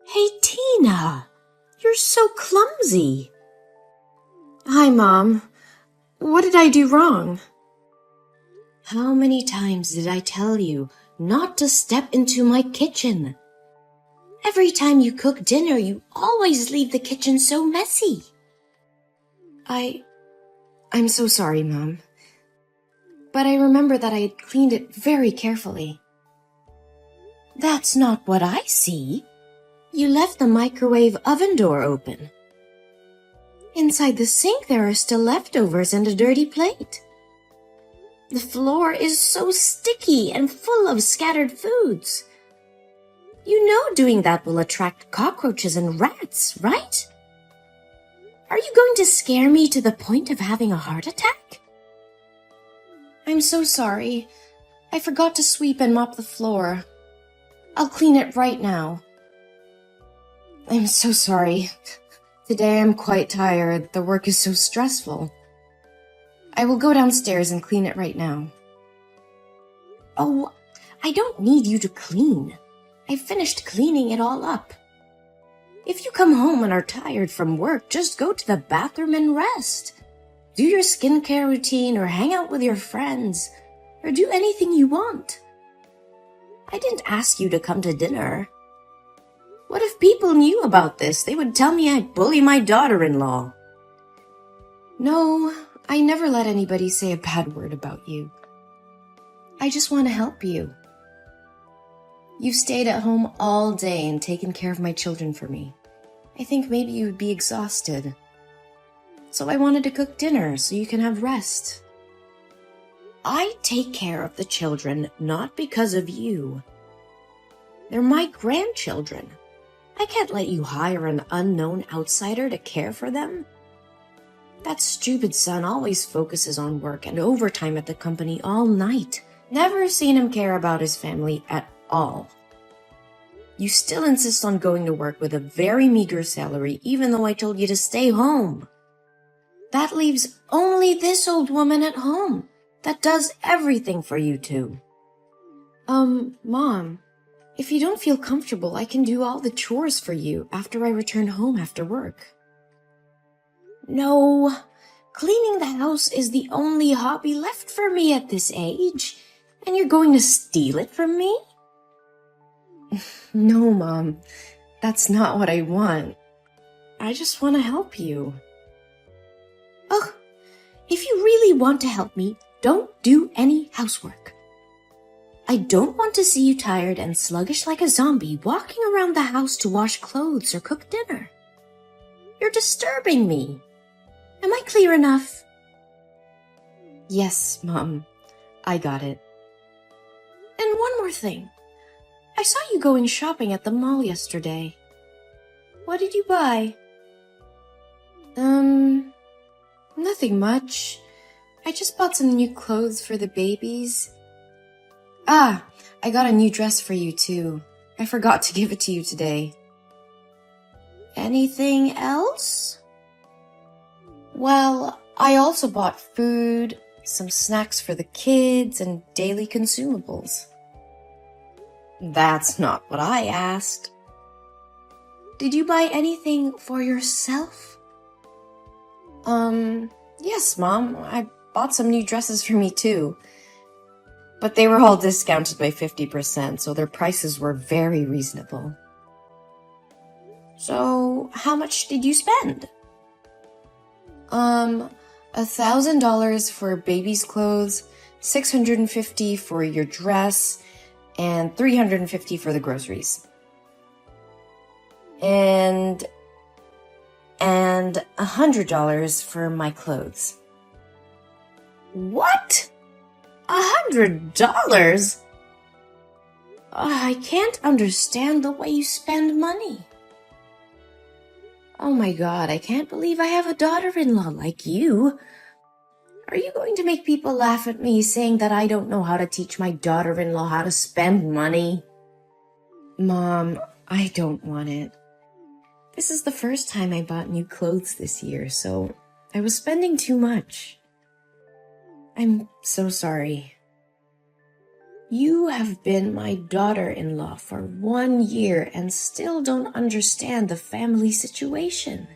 Hey, Tina, you're so clumsy. Hi, Mom. What did I do wrong? How many times did I tell you not to step into my kitchen? Every time you cook dinner, you always leave the kitchen so messy. I'm so sorry, Mom. But I remember that I had cleaned it very carefully. That's not what I see. You left the microwave oven door open. Inside the sink there are still leftovers and a dirty plate. The floor is so sticky and full of scattered foods. You know doing that will attract cockroaches and rats, right? Are you going to scare me to the point of having a heart attack? I'm so sorry. I forgot to sweep and mop the floor. I'll clean it right now. I'm so sorry. Today I'm quite tired. The work is so stressful. I will go downstairs and clean it right now. Oh, I don't need you to clean. I finished cleaning it all up. If you come home and are tired from work, just go to the bathroom and rest. Do your skincare routine or hang out with your friends or do anything you want. I didn't ask you to come to dinner. What if people knew about this? They would tell me I'd bully my daughter-in-law. No, I never let anybody say a bad word about you. I just want to help you. You've stayed at home all day and taken care of my children for me. I think maybe you would be exhausted. So I wanted to cook dinner so you can have rest. I take care of the children not because of you. They're my grandchildren. I can't let you hire an unknown outsider to care for them. That stupid son always focuses on work and overtime at the company all night. Never seen him care about his family at all. You still insist on going to work with a very meager salary, even though I told you to stay home. That leaves only this old woman at home that does everything for you two. Mom, if you don't feel comfortable, I can do all the chores for you after I return home after work. No, cleaning the house is the only hobby left for me at this age, and you're going to steal it from me? No, Mom, that's not what I want. I just want to help you. Ugh, if you really want to help me, don't do any housework. I don't want to see you tired and sluggish like a zombie walking around the house to wash clothes or cook dinner. You're disturbing me. Am I clear enough? Yes, Mom. I got it. And one more thing. I saw you going shopping at the mall yesterday. What did you buy? Nothing much. I just bought some new clothes for the babies. I got a new dress for you too. I forgot to give it to you today. Anything else? Well, I also bought food, some snacks for the kids, and daily consumables. That's not what I asked. Did you buy anything for yourself? Yes, Mom. I bought some new dresses for me too. But they were all discounted by 50%, so their prices were very reasonable. So, how much did you spend? $1,000 for baby's clothes, $650 for your dress, and $350 for the groceries. And $100 for my clothes. What? $100? I can't understand the way you spend money. Oh my God, I can't believe I have a daughter-in-law like you. Are you going to make people laugh at me saying that I don't know how to teach my daughter-in-law how to spend money? Mom, I don't want it. This is the first time I bought new clothes this year, so I was spending too much. I'm so sorry. You have been my daughter-in-law for 1 year and still don't understand the family situation.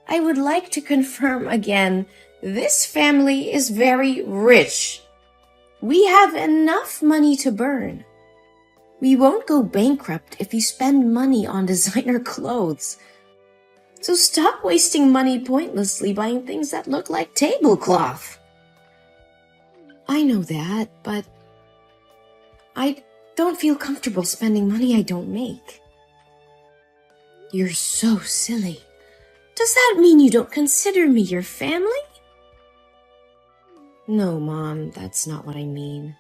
I would like to confirm again, this family is very rich. We have enough money to burn. We won't go bankrupt if you spend money on designer clothes. So stop wasting money pointlessly buying things that look like tablecloth. I know that, but I don't feel comfortable spending money I don't make. You're so silly. Does that mean you don't consider me your family? No, Mom, that's not what I mean.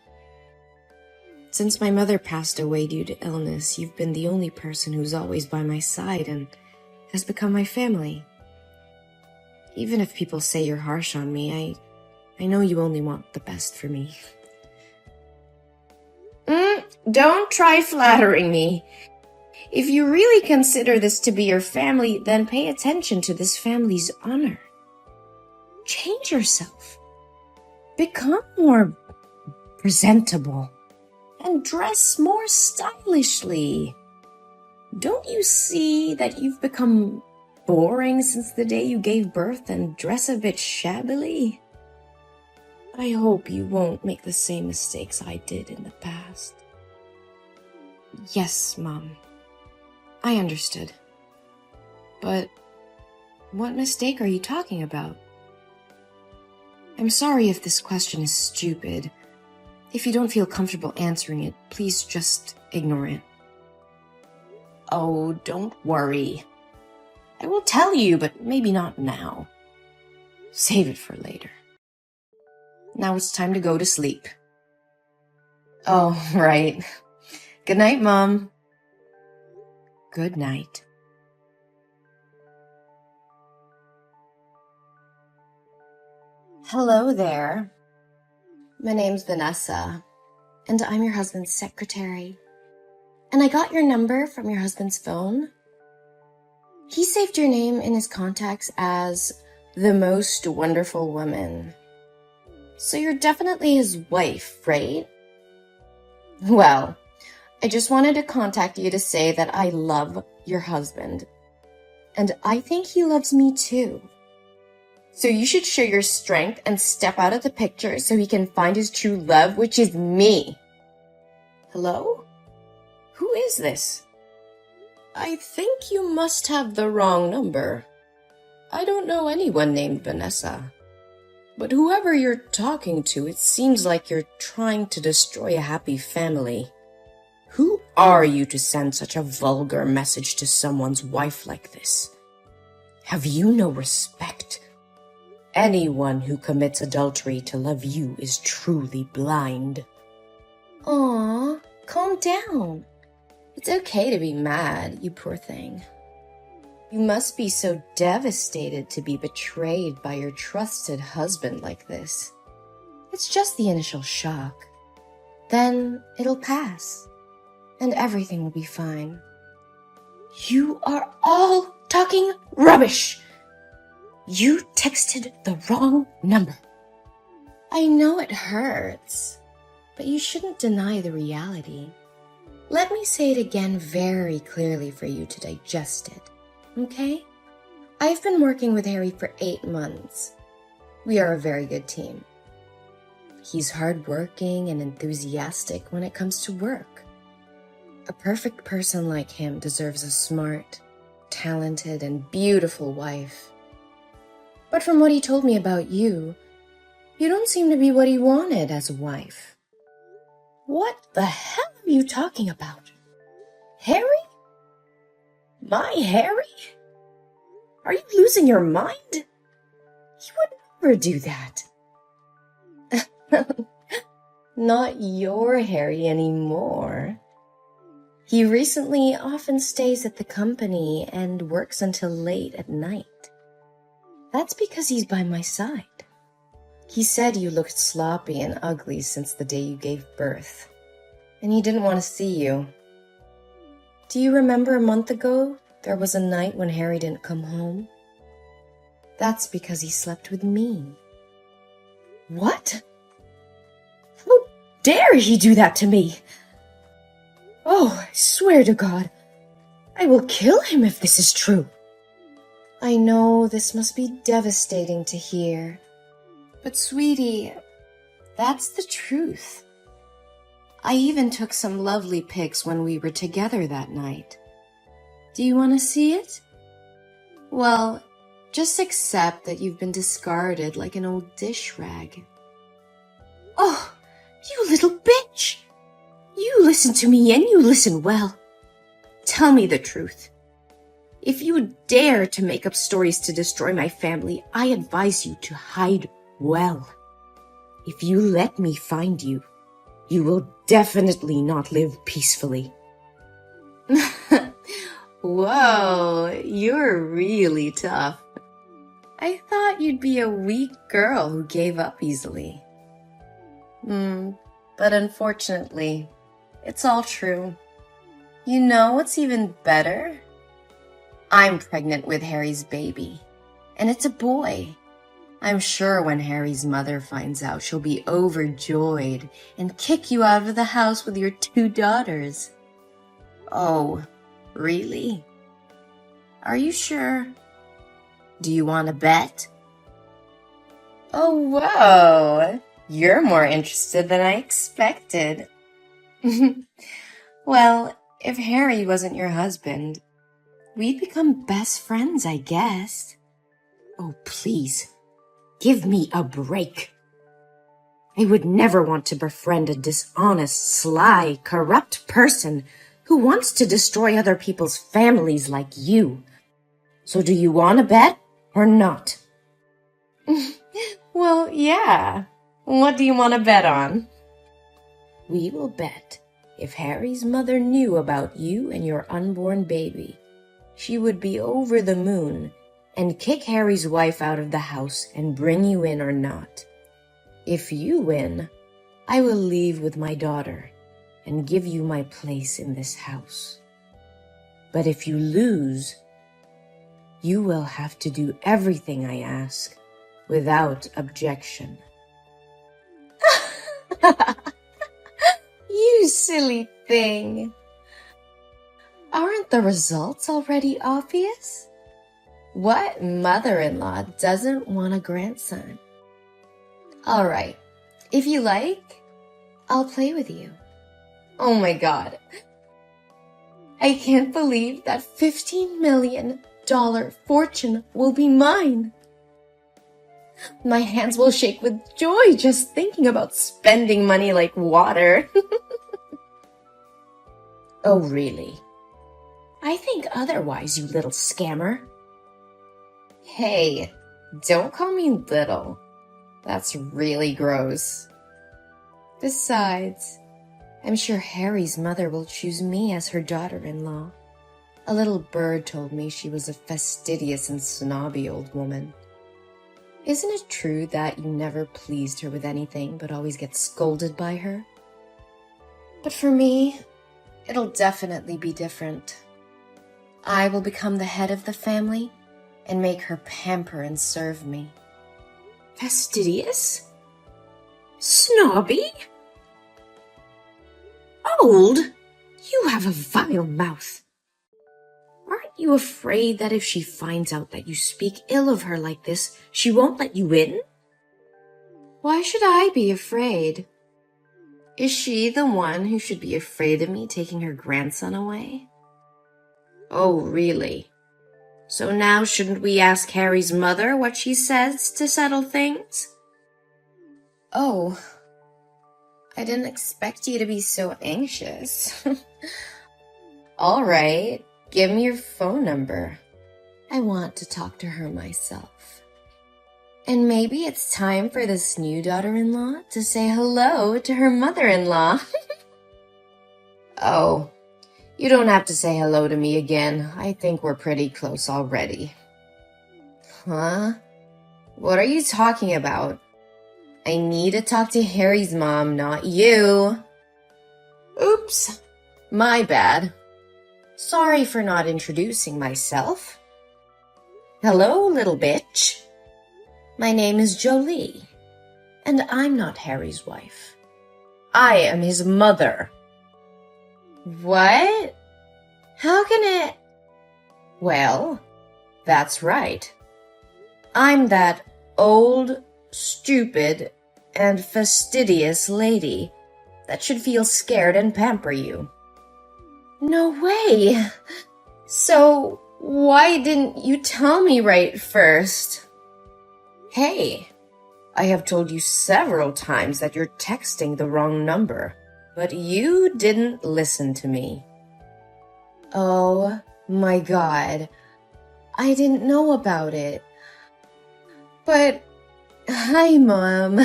Since my mother passed away due to illness, you've been the only person who's always by my side and has become my family. Even if people say you're harsh on me, I know you only want the best for me. Don't try flattering me. If you really consider this to be your family, then pay attention to this family's honor. Change yourself. Become more presentable. And dress more stylishly. Don't you see that you've become boring since the day you gave birth and dress a bit shabbily? I hope you won't make the same mistakes I did in the past. Yes, Mom. I understood. But what mistake are you talking about? I'm sorry if this question is stupid. If you don't feel comfortable answering it, please just ignore it. Oh, don't worry. I will tell you, but maybe not now. Save it for later. Now it's time to go to sleep. Oh, right. Good night, Mom. Good night. Hello there. My name's Vanessa, and I'm your husband's secretary. And I got your number from your husband's phone. He saved your name in his contacts as the most wonderful woman. So you're definitely his wife, right? Well, I just wanted to contact you to say that I love your husband. And I think he loves me too. So you should show your strength and step out of the picture so he can find his true love, which is me. Hello? Who is this? I think you must have the wrong number. I don't know anyone named Vanessa. But whoever you're talking to, it seems like you're trying to destroy a happy family. Who are you to send such a vulgar message to someone's wife like this? Have you no respect? Anyone who commits adultery to love you is truly blind. Aw, calm down. It's okay to be mad, you poor thing. You must be so devastated to be betrayed by your trusted husband like this. It's just the initial shock. Then it'll pass, and everything will be fine. You are all talking rubbish! You texted the wrong number. I know it hurts, but you shouldn't deny the reality. Let me say it again very clearly for you to digest it, okay? I've been working with Harry for 8 months. We are a very good team. He's hardworking and enthusiastic when it comes to work. A perfect person like him deserves a smart, talented, and beautiful wife. But from what he told me about you, you don't seem to be what he wanted as a wife. What the hell are you talking about? Harry? My Harry? Are you losing your mind? He would never do that. Not your Harry anymore. He recently often stays at the company and works until late at night. That's because he's by my side. He said you looked sloppy and ugly since the day you gave birth, and he didn't want to see you. Do you remember a month ago, there was a night when Harry didn't come home? That's because he slept with me. What? dare he do that to me? Oh, I swear to God, I will kill him if this is true. I know this must be devastating to hear, but sweetie, that's the truth. I even took some lovely pics when we were together that night. Do you want to see it? Well, just accept that you've been discarded like an old dish rag. Oh, you little bitch! You listen to me and you listen well. Tell me the truth. If you dare to make up stories to destroy my family, I advise you to hide well. If you let me find you, you will definitely not live peacefully. Whoa, you're really tough. I thought you'd be a weak girl who gave up easily. But unfortunately, it's all true. You know what's even better? I'm pregnant with Harry's baby, and it's a boy. I'm sure when Harry's mother finds out, she'll be overjoyed and kick you out of the house with your 2 daughters. Oh, really? Are you sure? Do you want to bet? Oh, whoa! You're more interested than I expected. Well, if Harry wasn't your husband, we'd become best friends, I guess. Oh, please, give me a break. I would never want to befriend a dishonest, sly, corrupt person who wants to destroy other people's families like you. So do you want to bet or not? Well, yeah. What do you want to bet on? We will bet if Harry's mother knew about you and your unborn baby, she would be over the moon and kick Harry's wife out of the house and bring you in or not. If you win, I will leave with my daughter and give you my place in this house. But if you lose, you will have to do everything I ask without objection. You silly thing. Aren't the results already obvious? What mother-in-law doesn't want a grandson? All right, if you like, I'll play with you. Oh my God. I can't believe that $15 million fortune will be mine. My hands will shake with joy just thinking about spending money like water. Oh, really? I think otherwise, you little scammer. Hey, don't call me little. That's really gross. Besides, I'm sure Harry's mother will choose me as her daughter-in-law. A little bird told me she was a fastidious and snobby old woman. Isn't it true that you never pleased her with anything but always get scolded by her? But for me, it'll definitely be different. I will become the head of the family and make her pamper and serve me. Fastidious? Snobby? Old? You have a vile mouth. Aren't you afraid that if she finds out that you speak ill of her like this, she won't let you in? Why should I be afraid? Is she the one who should be afraid of me taking her grandson away? Oh, really? So now shouldn't we ask Harry's mother what she says to settle things? Oh, I didn't expect you to be so anxious. All right, give me your phone number. I want to talk to her myself. And maybe it's time for this new daughter-in-law to say hello to her mother-in-law. Oh, you don't have to say hello to me again. I think we're pretty close already. Huh? What are you talking about? I need to talk to Harry's mom, not you. Oops, my bad. Sorry for not introducing myself. Hello, little bitch. My name is Jolie, and I'm not Harry's wife. I am his mother. What? How can it? Well, that's right. I'm that old, stupid, and fastidious lady that should feel scared and pamper you. No way! So, why didn't you tell me right first? Hey, I have told you several times that you're texting the wrong number, but you didn't listen to me. Oh my God, I didn't know about it. But, hi, Mom.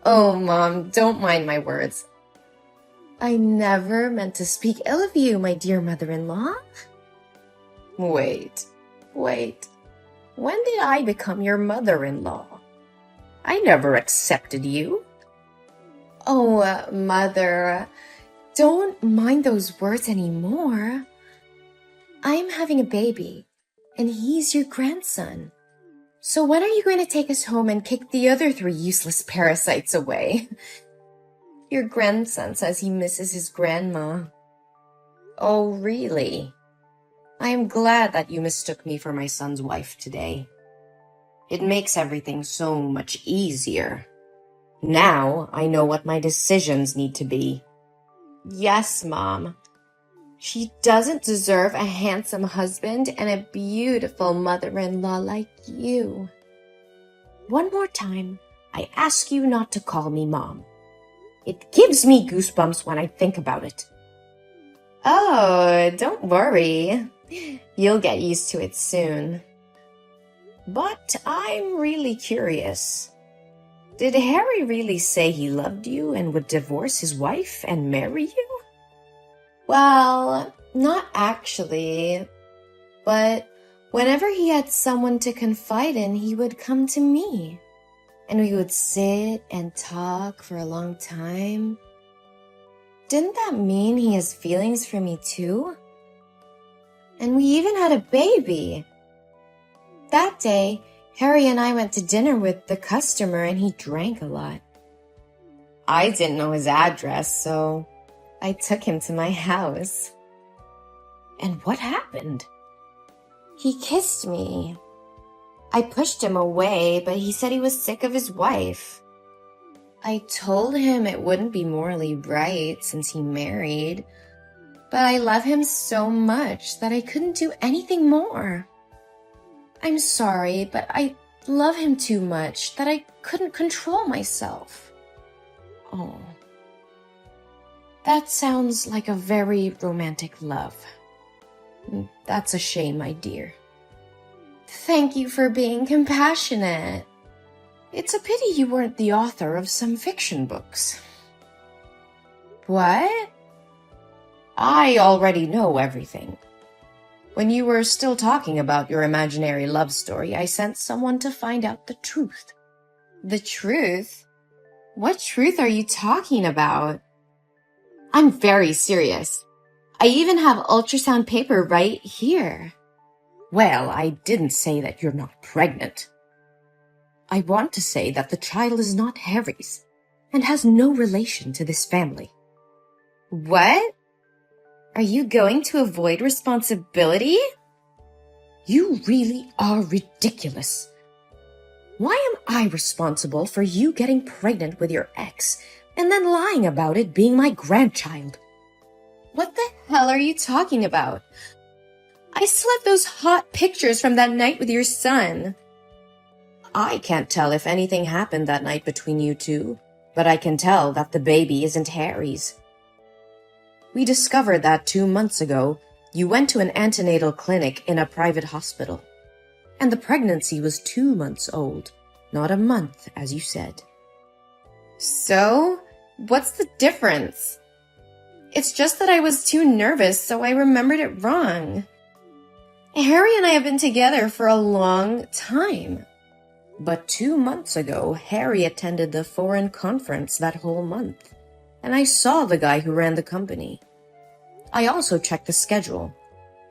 Oh, Mom, don't mind my words. I never meant to speak ill of you, my dear mother-in-law. Wait. When did I become your mother-in-law? I never accepted you. Oh, Mother, don't mind those words anymore. I'm having a baby, and he's your grandson. So when are you going to take us home and kick the other 3 useless parasites away? Your grandson says he misses his grandma. Oh, really? I am glad that you mistook me for my son's wife today. It makes everything so much easier. Now I know what my decisions need to be. Yes, Mom. She doesn't deserve a handsome husband and a beautiful mother-in-law like you. One more time, I ask you not to call me Mom. It gives me goosebumps when I think about it. Oh, don't worry. You'll get used to it soon. But I'm really curious. Did Harry really say he loved you and would divorce his wife and marry you? Well, not actually. But whenever he had someone to confide in, he would come to me. And we would sit and talk for a long time. Didn't that mean he has feelings for me too? And we even had a baby. That day, Harry and I went to dinner with the customer and he drank a lot. I didn't know his address, so I took him to my house. And what happened? He kissed me. I pushed him away, but he said he was sick of his wife. I told him it wouldn't be morally right since he married, but I love him so much that I couldn't do anything more. I'm sorry, but I love him too much that I couldn't control myself. Oh, that sounds like a very romantic love. That's a shame, my dear. Thank you for being compassionate. It's a pity you weren't the author of some fiction books. What? I already know everything. When you were still talking about your imaginary love story, I sent someone to find out the truth. The truth? What truth are you talking about? I'm very serious. I even have ultrasound paper right here. Well, I didn't say that you're not pregnant. I want to say that the child is not Harry's and has no relation to this family. What? Are you going to avoid responsibility? You really are ridiculous. Why am I responsible for you getting pregnant with your ex and then lying about it being my grandchild? What the hell are you talking about? I still have those hot pictures from that night with your son. I can't tell if anything happened that night between you two, but I can tell that the baby isn't Harry's. We discovered that 2 months ago, you went to an antenatal clinic in a private hospital, and the pregnancy was 2 months old, not a month, as you said. So, what's the difference? It's just that I was too nervous, so I remembered it wrong. Harry and I have been together for a long time. But 2 months ago, Harry attended the foreign conference that whole month, and I saw the guy who ran the company. I also checked the schedule.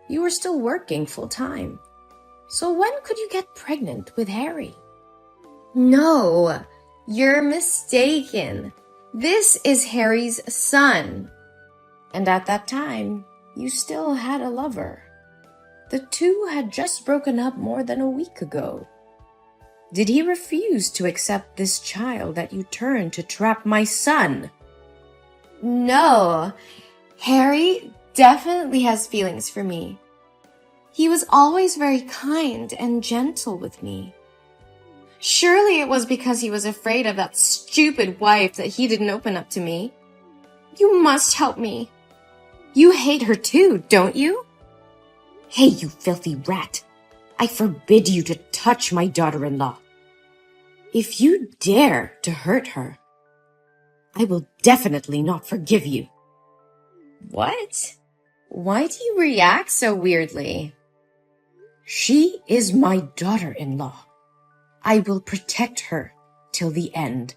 You were still working full-time. So when could you get pregnant with Harry? No, you're mistaken. This is Harry's son. And at that time, you still had a lover. The two had just broken up more than a week ago. Did he refuse to accept this child that you turned to trap my son? No, Harry definitely has feelings for me. He was always very kind and gentle with me. Surely it was because he was afraid of that stupid wife that he didn't open up to me. You must help me. You hate her too, don't you? Hey, you filthy rat. I forbid you to touch my daughter-in-law. If you dare to hurt her, I will definitely not forgive you. What? Why do you react so weirdly? She is my daughter-in-law. I will protect her till the end.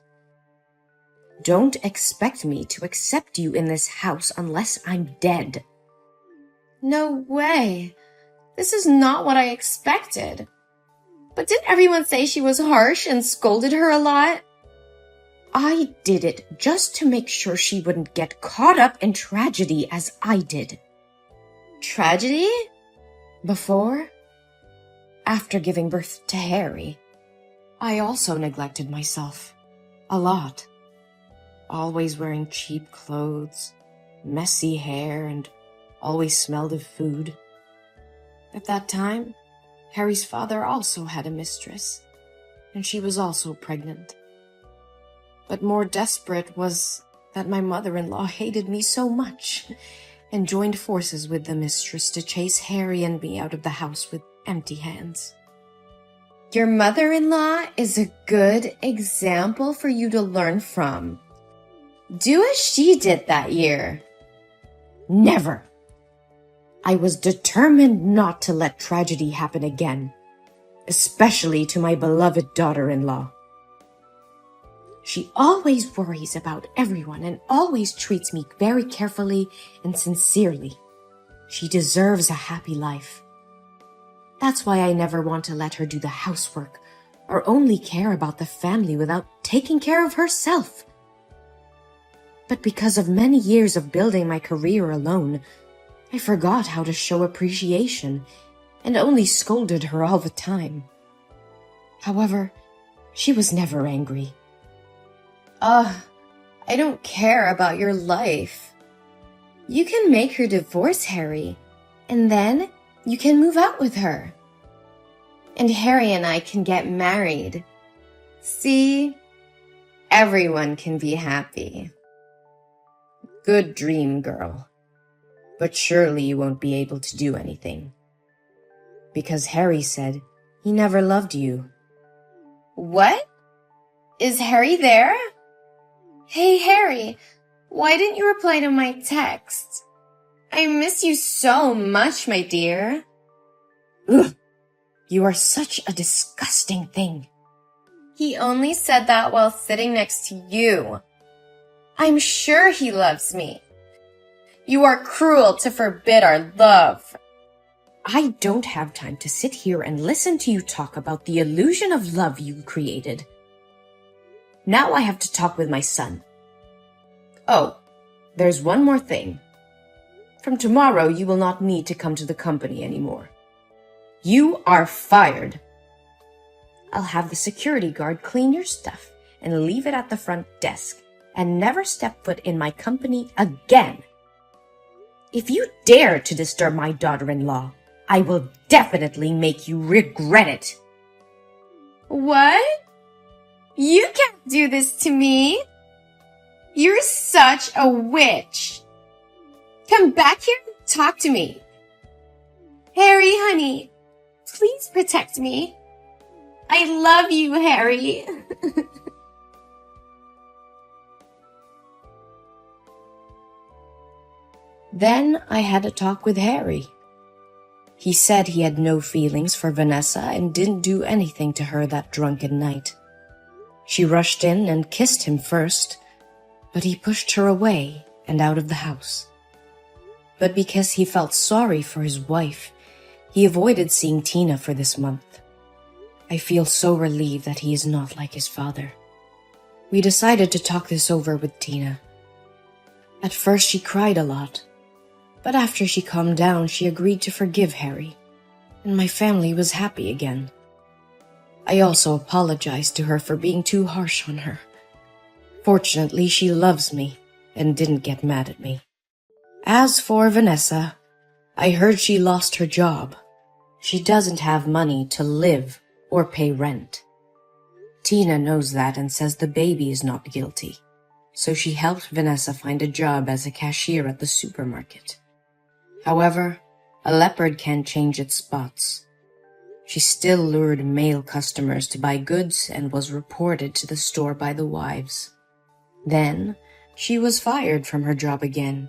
Don't expect me to accept you in this house unless I'm dead. No way. This is not what I expected. But didn't everyone say she was harsh and scolded her a lot? I did it just to make sure she wouldn't get caught up in tragedy as I did. Tragedy? Before? After giving birth to Harry, I also neglected myself. A lot. Always wearing cheap clothes, messy hair, and always smelled of food. At that time, Harry's father also had a mistress, and she was also pregnant. But more desperate was that my mother-in-law hated me so much and joined forces with the mistress to chase Harry and me out of the house with empty hands. Your mother-in-law is a good example for you to learn from. Do as she did that year. Never. I was determined not to let tragedy happen again, especially to my beloved daughter-in-law. She always worries about everyone and always treats me very carefully and sincerely. She deserves a happy life. That's why I never want to let her do the housework or only care about the family without taking care of herself. But because of many years of building my career alone, I forgot how to show appreciation and only scolded her all the time. However, she was never angry. I don't care about your life. You can make her divorce Harry, and then you can move out with her. And Harry and I can get married. See? Everyone can be happy. Good dream, girl. But surely you won't be able to do anything. Because Harry said he never loved you. What? Is Harry there? Hey, Harry, why didn't you reply to my text? I miss you so much, my dear. Ugh, you are such a disgusting thing. He only said that while sitting next to you. I'm sure he loves me. You are cruel to forbid our love. I don't have time to sit here and listen to you talk about the illusion of love you created. Now I have to talk with my son. Oh, there's one more thing. From tomorrow, you will not need to come to the company anymore. You are fired. I'll have the security guard clean your stuff and leave it at the front desk and never step foot in my company again. If you dare to disturb my daughter-in-law, I will definitely make you regret it. What? You can't do this to me. You're such a witch. Come back here and talk to me. Harry, honey, please protect me. I love you, Harry. Then I had a talk with Harry. He said he had no feelings for Vanessa and didn't do anything to her that drunken night. She rushed in and kissed him first, but he pushed her away and out of the house. But because he felt sorry for his wife, he avoided seeing Tina for this month. I feel so relieved that he is not like his father. We decided to talk this over with Tina. At first she cried a lot, but after she calmed down, she agreed to forgive Harry, and my family was happy again. I also apologized to her for being too harsh on her. Fortunately, she loves me and didn't get mad at me. As for Vanessa, I heard she lost her job. She doesn't have money to live or pay rent. Tina knows that and says the baby is not guilty, so she helped Vanessa find a job as a cashier at the supermarket. However, a leopard can't change its spots. She still lured male customers to buy goods and was reported to the store by the wives. Then, she was fired from her job again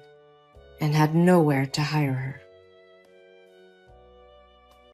and had nowhere to hire her.